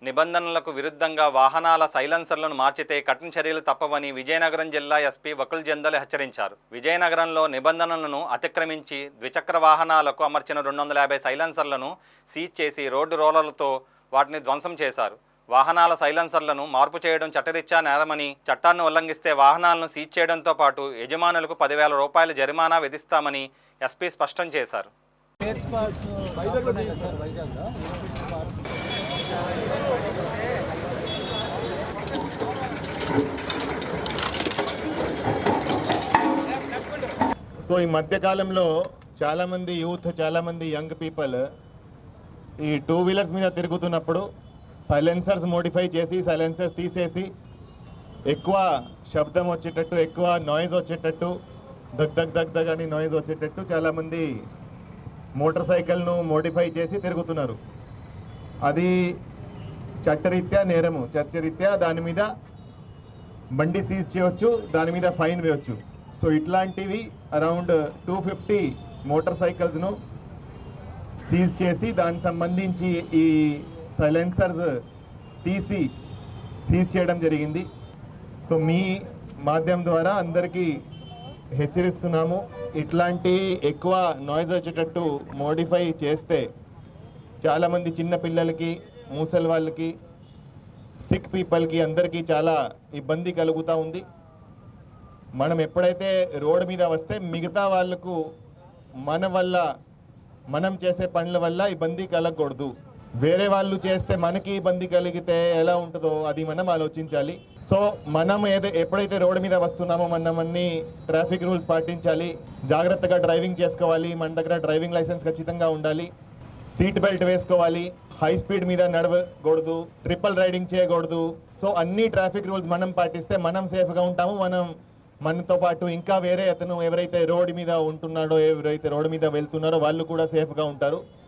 నిబంధనలకు విరుద్ధంగా వాహనాల సైలెన్సర్లను మార్చితే కఠిన చర్యలు తప్పవని విజయనగరం జిల్లా ఎస్పీ వకుల్ జందల్ హెచ్చరించారు. విజయనగరంలో నిబంధనలను అతిక్రమించి ద్విచక్ర వాహనాలకు అమర్చిన 250 సైలెన్సర్లను సీజ్ చేసి రోడ్డు రోలర్లతో వాటిని ధ్వంసం చేశారు. వాహనాల సైలెన్సర్లను మార్పు చేయడం చట్టరీత్యా నేరమని, చట్టాన్ని ఉల్లంఘిస్తే వాహనాలను సీజ్ చేయడంతో పాటు యజమానులకు 10,000 రూపాయల జరిమానా విధిస్తామని ఎస్పీ స్పష్టం చేశారు. సో ఈ మధ్యకాలంలో చాలామంది యూత్, చాలామంది యంగ్ పీపుల్ ఈ 2 వీలర్స్ మీద తిరుగుతున్నప్పుడు సైలెన్సర్స్ మోడిఫై చేసి, సైలెన్సర్స్ తీసేసి ఎక్కువ శబ్దం వచ్చేటట్టు, ఎక్కువ నాయిస్ వచ్చేటట్టు, దగ్ దగ్ దగ్ దగ్ అని నాయిస్ వచ్చేటట్టు చాలామంది మోటార్ సైకిల్ను మోడిఫై చేసి తిరుగుతున్నారు. అది చట్టరీత్యా నేరము. చట్టరీత్యా దాని మీద బండి సీజ్ చేయవచ్చు, దాని మీద ఫైన్ వేయవచ్చు. సో ఇట్లాంటివి అరౌండ్ 250 మోటార్ సైకిల్స్ను సీజ్ చేసి దానికి సంబంధించి ఈ సైలెన్సర్స్ తీసి సీజ్ చేయడం జరిగింది. సో మీ మాధ్యమం ద్వారా అందరికీ హెచ్చరిస్తున్నాము, ఇట్లాంటి ఎక్కువ నాయిస్ వచ్చేటట్టు మోడిఫై చేస్తే చాలామంది చిన్న పిల్లలకి, ముసలి వాళ్ళకి, సిక్ పీపుల్కి అందరికీ చాలా ఇబ్బంది కలుగుతూ ఉంది. మనం ఎప్పుడైతే రోడ్డు మీద వస్తే మిగతా వాళ్ళకు మన వల్ల, మనం చేసే పనుల వల్ల ఇబ్బంది కలగకూడదు. వేరే వాళ్ళు చేస్తే మనకి ఇబ్బంది కలిగితే ఎలా ఉంటుందో అది మనం ఆలోచించాలి. సో మనం ఎప్పుడైతే రోడ్డు మీద వస్తున్నామో మనం అన్ని ట్రాఫిక్ రూల్స్ పాటించాలి, జాగ్రత్తగా డ్రైవింగ్ చేసుకోవాలి, మన దగ్గర డ్రైవింగ్ లైసెన్స్ ఖచ్చితంగా ఉండాలి, సీట్ బెల్ట్ వేసుకోవాలి, హై స్పీడ్ మీద నడవకూడదు, ట్రిపుల్ రైడింగ్ చేయకూడదు. సో అన్ని ట్రాఫిక్ రూల్స్ మనం పాటిస్తే మనం సేఫ్గా ఉంటాము. మనతో పాటు ఇంకా వేరే అతను ఎవరైతే రోడ్డు మీద ఉంటున్నాడో, ఎవరైతే రోడ్డు మీద వెళ్తున్నారో వాళ్ళు కూడా సేఫ్గా ఉంటారు.